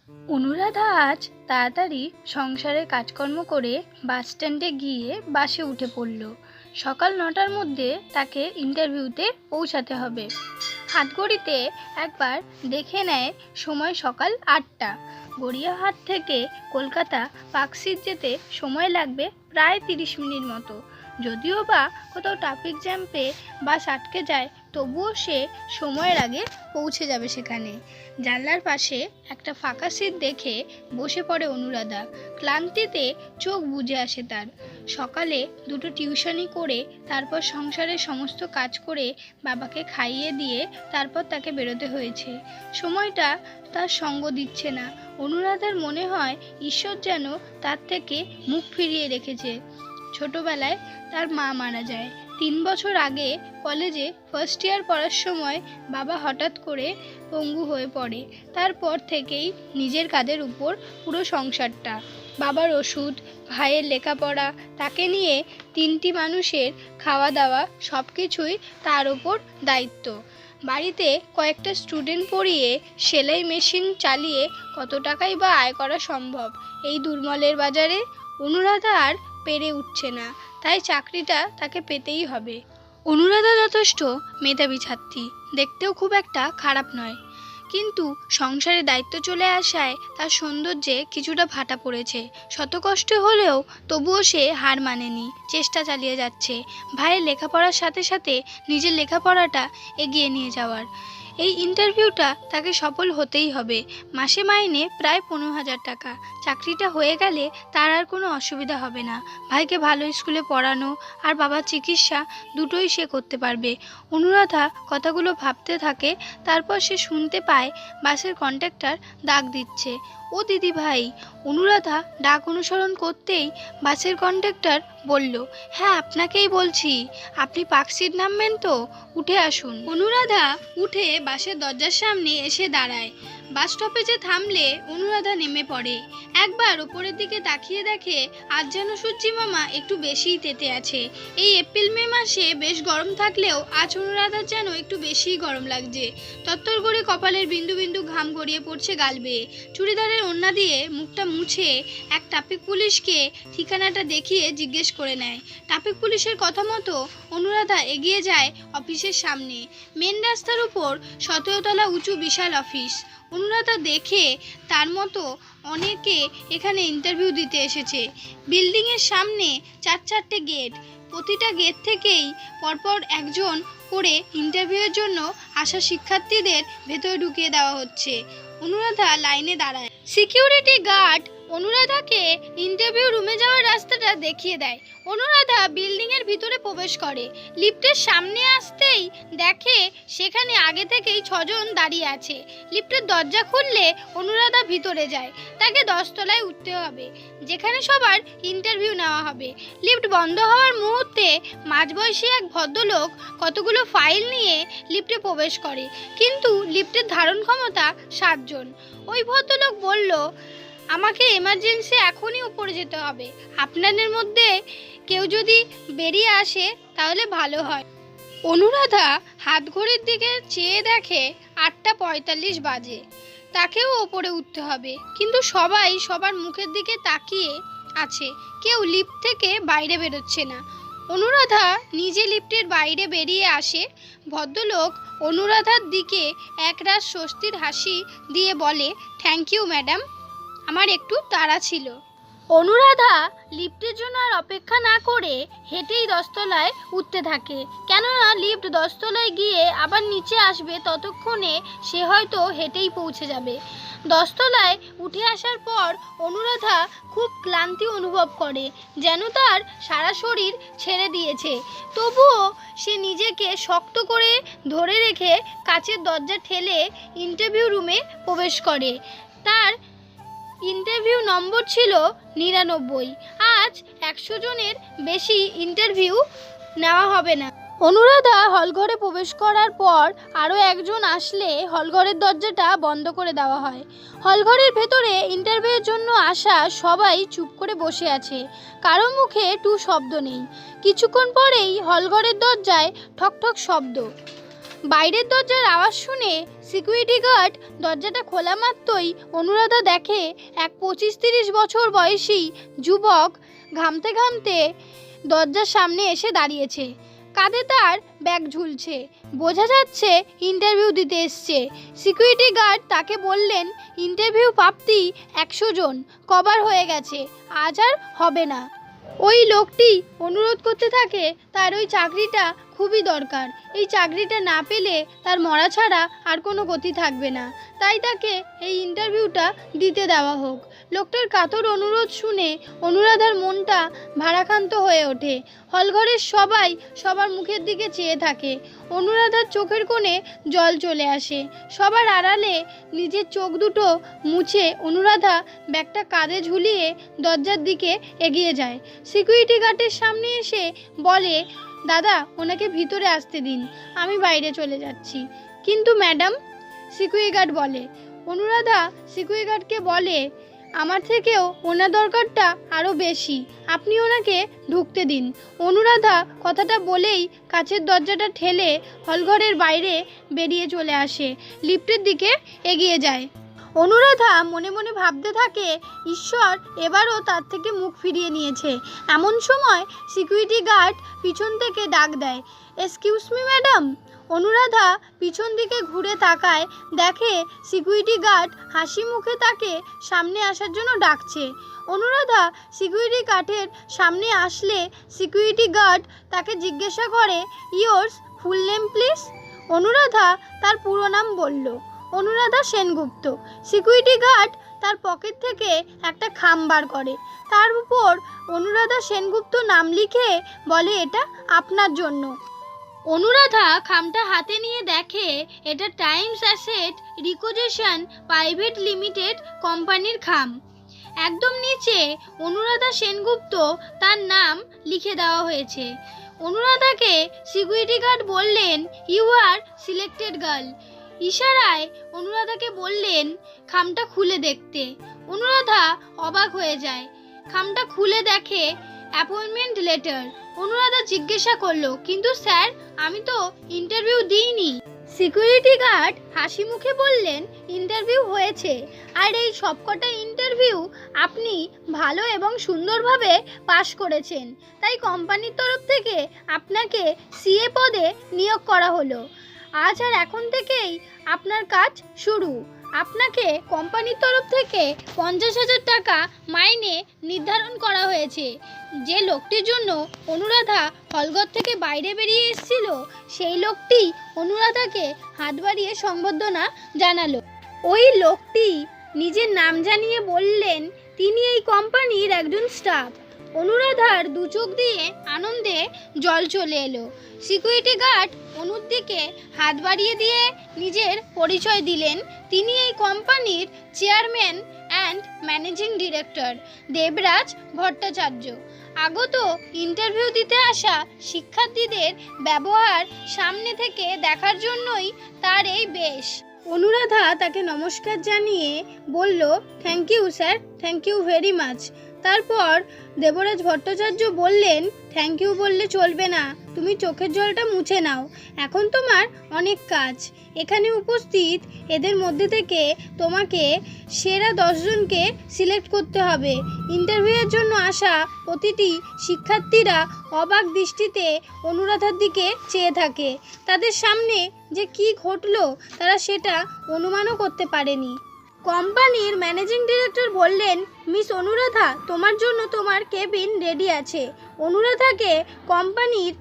অনুরাধা আজ তাড়াতাড়ি সংসারের কাজকর্ম করে বাস স্ট্যান্ডে গিয়ে বাসে উঠে পড়ল। সকাল ৯টার মধ্যে তাকে ইন্টারভিউতে পৌঁছাতে হবে। হাতঘড়িতে একবার দেখে নেয় সময় সকাল ৮টা। গড়িয়াহাট থেকে কলকাতা পার্কস্ট্রিট যেতে সময় লাগবে প্রায় ৩০ মিনিট মতো। যদিও বা কোথাও ট্রাফিক জ্যাম পেয়ে বাস আটকে যায়, তবুও সে সময়ের আগে পৌঁছে যাবে সেখানে। জানলার পাশে একটা ফাঁকা সিট দেখে বসে পড়ে অনুরাধা। ক্লান্তিতে চোখ বুজে আসে তার। সকালে দুটো টিউশনি করে তারপর সংসারের সমস্ত কাজ করে বাবাকে খাইয়ে দিয়ে তারপর তাকে বেরোতে হয়েছে। সময়টা তার সঙ্গ দিচ্ছে না। অনুরাধার মনে হয় ঈশ্বর যেন তার থেকে মুখ ফিরিয়ে রেখেছে। ছোটবেলায় তার মা মারা যায়। ৩ বছর আগে কলেজে ফার্স্ট ইয়ার পড়ার সময় বাবা হঠাৎ করে পঙ্গু হয়ে পড়ে। তারপর থেকেই নিজের কাঁধের উপর পুরো সংসারটা। বাবার ওষুধ, ভাইয়ের লেখাপড়া, তাকে নিয়ে ৩টি মানুষের খাওয়া দাওয়া সব কিছুই তার ওপর দায়িত্ব। বাড়িতে কয়েকটা স্টুডেন্ট পড়িয়ে সেলাই মেশিন চালিয়ে কত টাকাই বা আয় করা সম্ভব এই দুর্মলের বাজারে? অনুরাধা আর পেরে উঠছে না, তাই চাকরিটা তাকে পেতেই হবে। অনুরাধা যথেষ্ট মেধাবী ছাত্রী, দেখতেও খুব একটা খারাপ নয়, কিন্তু সংসারে দায়িত্ব চলে আসায় তার সৌন্দর্যে কিছুটা ভাটা পড়েছে। শত কষ্ট হলেও তবুও সে হার মানেনি, চেষ্টা চালিয়ে যাচ্ছে ভাইয়ের লেখাপড়ার সাথে সাথে নিজের লেখাপড়াটা এগিয়ে নিয়ে যাওয়ার। এই ইন্টারভিউটা তাকে সফল হতেই হবে। মাসে মাইনে প্রায় ১৫,০০০ টাকা। চাকরিটা হয়ে গেলে তার আর কোনো অসুবিধা হবে না। ভাইকে ভালো স্কুলে পড়ানো আর বাবার চিকিৎসা দুটোই সে করতে পারবে। অনুরাধা কথাগুলো ভাবতে থাকে। তারপর সে শুনতে পায় বাসের কন্ডাক্টর ডাক দিচ্ছে, ও দিদি ভাই। অনুরাধা ডাক অনুসরণ করতেই বাসের কন্ডাক্টর বলল, হ্যাঁ আপনাকেই বলছি, আপনি পার্কস্ট্রিট নামবেন তো, উঠে আসুন। অনুরাধা উঠে বাসের দরজার সামনে এসে দাঁড়ায়। বাস স্টপেজে থামলে অনুরাধা নেমে পড়ে। একবার ওপরের দিকে তাকিয়ে দেখে আজ যেন সূর্যি মামা একটু বেশিই তেতে আছে। এই এপ্রিল মে মাসে বেশ গরম থাকলেও আজ অনুরাধার যেন একটু বেশিই গরম লাগছে। তত্তর করে কপালের বিন্দু বিন্দু ঘাম গড়িয়ে পড়ছে গাল বেয়ে। চুড়িদারের ওড়না দিয়ে মুখটা মুছে এক ট্রাফিক পুলিশকে ঠিকানাটা দেখিয়ে জিজ্ঞেস করে নেয়। ট্রাফিক পুলিশের কথা মতো অনুরাধা এগিয়ে যায় অফিসের সামনে। মেন রাস্তার উপর ১৭ তলা উঁচু বিশাল অফিস। অনুরাধা দেখে তার মতো অনেকে এখানে ইন্টারভিউ দিতে এসেছে। বিল্ডিংয়ের সামনে ৪-৪টে গেট। প্রতিটা গেট থেকেই পরপর একজন করে ইন্টারভিউয়ের জন্য আসা শিক্ষার্থীদের ভেতরে ঢুকিয়ে দেওয়া হচ্ছে। অনুরাধা লাইনে দাঁড়ায়। সিকিউরিটি গার্ড অনুরাধাকে ইন্টারভিউ রুমে যাওয়ার রাস্তাটা দেখিয়ে দেয়। অনুরাধা বিল্ডিংয়ের ভিতরে প্রবেশ করে। লিফটের সামনে আসতেই দেখে সেখানে আগে থেকেই ৬জন দাঁড়িয়ে আছে। লিফটের দরজা খুললে অনুরাধা ভিতরে যায়। তাকে ১০ তলায় উঠতে হবে, যেখানে সবার ইন্টারভিউ নেওয়া হবে। লিফট বন্ধ হওয়ার মুহূর্তে মাঝবয়সী এক ভদ্রলোক কতগুলো ফাইল নিয়ে লিফটে প্রবেশ করে, কিন্তু লিফটের ধারণ ক্ষমতা ৭ জন। ওই ভদ্রলোক বলল, আমাকে এমার্জেন্সি এখনই উপরে যেতে হবে, আপনাদের মধ্যে কেউ যদি বেরিয়ে আসে তাহলে ভালো হয়। অনুরাধা হাতঘড়ির দিকে চেয়ে দেখে ৮টা ৪৫ বাজে। তাকেও ওপরে উঠতে হবে, কিন্তু সবাই সবার মুখের দিকে তাকিয়ে আছে, কেউ লিফট থেকে বাইরে বেরোচ্ছে না। অনুরাধা নিজে লিফটের বাইরে বেরিয়ে আসে। ভদ্রলোক অনুরাধার দিকে একরাশ স্বস্তির হাসি দিয়ে বলে, থ্যাংক ইউ ম্যাডাম, আমার একটু তাড়া ছিল। অনুরাধা লিফটের জন্য আর অপেক্ষা না করে হেঁটেই ১০ তলায় উঠতে থাকে, কেননা লিফট ১০ তলায় গিয়ে আবার নিচে আসবে, ততক্ষণে সে হয়তো হেঁটেই পৌঁছে যাবে। ১০ তলায় উঠে আসার পর অনুরাধা খুব ক্লান্তি অনুভব করে, যেন তার সারা শরীর ছেড়ে দিয়েছে। তবুও সে নিজেকে শক্ত করে ধরে রেখে কাচের দরজা ঠেলে ইন্টারভিউ রুমে প্রবেশ করে। তার ইন্টারভিউ নম্বর ছিল ৯৯। আজ ১০০ জনের বেশি ইন্টারভিউ নেওয়া হবে না। অনুরাধা হলঘরে প্রবেশ করার পর আরও একজন আসলে হলঘরের দরজাটা বন্ধ করে দেওয়া হয়। হলঘরের ভেতরে ইন্টারভিউর জন্য আসা সবাই চুপ করে বসে আছে, কারো মুখে শব্দ নেই। কিছুক্ষণ পরেই হলঘরের দরজায় ঠকঠক শব্দ। বাইরের দরজার আওয়াজ শুনে সিকিউরিটি গার্ড দরজাটা খোলা মাত্রই অনুরাধা দেখে এক 25-30 বছর বয়সী যুবক ঘামতে ঘামতে দরজার সামনে এসে দাঁড়িয়েছে। কাঁধে তার ব্যাগ ঝুলছে, বোঝা যাচ্ছে ইন্টারভিউ দিতে এসছে। সিকিউরিটি গার্ড তাকে বললেন, ইন্টারভিউ প্রাপ্তি 100 জন, কভার হয়ে গেছে, আজ আর হবে না। ওই লোকটি অনুরোধ করতে থাকে তার ওই চাকরিটা খুবই দরকার, এই চাকরিটা না পেলে তার মরা ছাড়া আর কোনো গতি থাকবে না, তাই তাকে এই ইন্টারভিউটা দিতে দেওয়া হোক। লোকটার কাতর অনুরোধ শুনে অনুরাধার মনটা ভারাক্রান্ত হয়ে ওঠে। হলঘরের সবাই সবার মুখের দিকে চেয়ে থাকে। অনুরাধার চোখের কোণে জল চলে আসে। সবার আড়ালে নিজের চোখ দুটো মুছে অনুরাধা ব্যাগটা কাঁধে ঝুলিয়ে দরজার দিকে এগিয়ে যায়। সিকিউরিটি গার্ডের সামনে এসে বলে, দাদা, ওনাকে ভিতরে আসতে দিন, আমি বাইরে চলে যাচ্ছি। কিন্তু ম্যাডাম, সিকিউরিটি গার্ড বলে। অনুরাধা সিকিউরিটি গার্ডকে বলে, আমার থেকেও ওনার দরকারটা আরও বেশি, আপনি ওনাকে ঢুকতে দিন। অনুরাধা কথাটা বলেই কাছের দরজাটা ঠেলে হলঘরের বাইরে বেরিয়ে চলে আসে, লিফটের দিকে এগিয়ে যায়। অনুরাধা মনে মনে ভাবতে থাকে, ঈশ্বর এবারও তার থেকে মুখ ফিরিয়ে নিয়েছে। এমন সময় সিকিউরিটি গার্ড পিছন থেকে ডাক দেয়, এক্সকিউজ মি ম্যাডাম। অনুরাধা পিছন দিকে ঘুরে তাকায়, দেখে সিকিউরিটি গার্ড হাসি মুখে তাকে সামনে আসার জন্য ডাকছে। অনুরাধা সিকিউরিটি গার্ডের সামনে আসলে সিকিউরিটি গার্ড তাকে জিজ্ঞাসা করে, yours full name please. Anuradha তার পুরো নাম বলল, অনুরাধা সেনগুপ্ত। সিকিউরিটি গার্ড তার পকেট থেকে একটা খাম বার করে, তার উপর অনুরাধা সেনগুপ্ত নাম লিখে বলে, এটা আপনার জন্য। অনুরাধা খামটা হাতে নিয়ে দেখে এটা টাইমস অ্যাসেট রিকোজেশন প্রাইভেট লিমিটেড কোম্পানির খাম। একদম নিচে অনুরাধা সেনগুপ্ত তার নাম লিখে দেওয়া হয়েছে। অনুরাধাকে সিকিউরিটি গার্ড বললেন, ইউ আর সিলেক্টেড গার্ল। ইশারায় অনুরাধাকে বললেন খামটা খুলে দেখতে। অনুরাধা অবাক হয়ে যায়, খামটা খুলে দেখে অ্যাপয়েন্টমেন্ট লেটার। অনুরাধা জিজ্ঞাসা করলো, কিন্তু স্যার, আমি তো ইন্টারভিউ দিইনি। সিকিউরিটি গার্ড হাসি মুখে বললেন, ইন্টারভিউ হয়েছে, আর এই সবকটা ইন্টারভিউ আপনি ভালো এবং সুন্দরভাবে পাশ করেছেন, তাই কোম্পানির তরফ থেকে আপনাকে সিএ পদে নিয়োগ করা হলো। আজ আর এখন থেকেই আপনার কাজ শুরু। আপনাকে কোম্পানির তরফ থেকে 50,000 টাকা মাইনে নির্ধারণ করা হয়েছে। যে লোকটির জন্য অনুরাধা হলঘর থেকে বাইরে বেরিয়ে এসেছিল, সেই লোকটি অনুরাধাকে হাত বাড়িয়ে সংবর্ধনা জানালো। ওই লোকটি নিজের নাম জানিয়ে বললেন তিনি এই কোম্পানির একজন স্টাফ। অনুরাধার দু চোখ দিয়ে আনন্দে জল চলে এলো। সিকিউরিটি গার্ড অনুর দিকে হাত বাড়িয়ে দিয়ে নিজের পরিচয় দিলেন, তিনি এই কোম্পানির chairman and managing director Debraj Bhattacharya. আগত ইন্টারভিউ দিতে আসা শিক্ষার্থীদের ব্যবহার সামনে থেকে দেখার জন্যই তার এই বেশ। অনুরাধা তাকে নমস্কার জানিয়ে বলল, thank you sir, thank you very much. তারপর দেবরাজ ভট্টাচার্য বললেন, থ্যাংক ইউ বললে চলবে না, তুমি চোখের জলটা মুছে নাও, এখন তোমার অনেক কাজ। এখানে উপস্থিত এদের মধ্যে থেকে তোমাকে সেরা 10 জনকে সিলেক্ট করতে হবে। ইন্টারভিউয়ের জন্য আসা প্রতিটি শিক্ষার্থীরা অবাক দৃষ্টিতে অনুরাধার দিকে চেয়ে থাকে। তাদের সামনে যে কি ঘটলো তারা সেটা অনুমানও করতে পারেনি। কোম্পানির ম্যানেজিং ডিরেক্টর বললেন, মিস অনুরাধা, তোমার জন্য তোমার কেবিন রেডি আছে। অনুরাধাকে কোম্পানির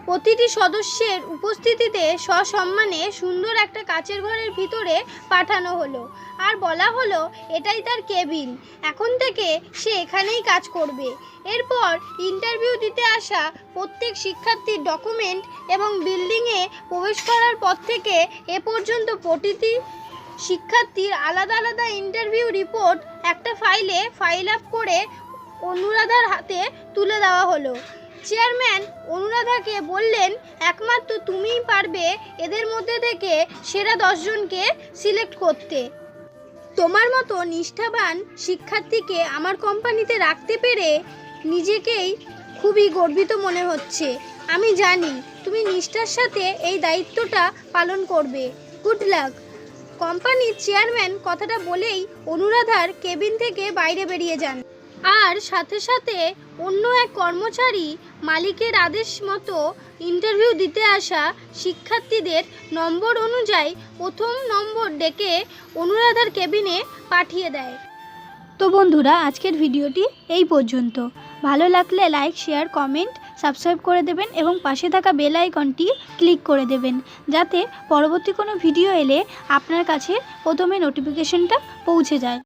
প্রতিটি সদস্যের উপস্থিতিতে সসম্মানে সুন্দর একটা কাচের ঘরের ভিতরে পাঠানো হলো, আর বলা হলো এটাই তার কেবিন, এখন থেকে সে এখানেই কাজ করবে। এরপর ইন্টারভিউ দিতে আসা প্রত্যেক শিক্ষার্থীর ডকুমেন্ট এবং বিল্ডিংয়ে প্রবেশ করার পর থেকে এ পর্যন্ত প্রতিটি শিক্ষার্থীর আলাদা আলাদা ইন্টারভিউ রিপোর্ট একটা ফাইলে ফাইল আপ করে অনুরাধার হাতে তুলে দেওয়া হলো। চেয়ারম্যান অনুরাধাকে বললেন, একমাত্র তুমিই পারবে এদের মধ্যে থেকে সেরা 10 জনকে সিলেক্ট করতে। তোমার মতো নিষ্ঠাবান শিক্ষার্থীকে আমার কোম্পানিতে রাখতে পেরে নিজেকেই খুবই গর্বিত মনে হচ্ছে। আমি জানি তুমি নিষ্ঠার সাথে এই দায়িত্বটা পালন করবে। Good luck. কোম্পানির চেয়ারম্যান কথাটা বলেই অনুরাধার কেবিন থেকে বাইরে বেরিয়ে যান। আর সাথে সাথে অন্য এক কর্মচারী মালিকের আদেশ মতো ইন্টারভিউ দিতে আসা শিক্ষার্থীদের নম্বর অনুযায়ী প্রথম নম্বর ডেকে অনুরাধার কেবিনে পাঠিয়ে দেয়। তো বন্ধুরা, আজকের ভিডিওটি এই পর্যন্ত। ভালো লাগলে লাইক, শেয়ার, কমেন্ট, সাবস্ক্রাইব করে দেবেন এবং পাশে থাকা বেল আইকনটি ক্লিক করে দেবেন, যাতে পরবর্তী কোনো ভিডিও এলে আপনার কাছে প্রথমে নোটিফিকেশনটা পৌঁছে যায়।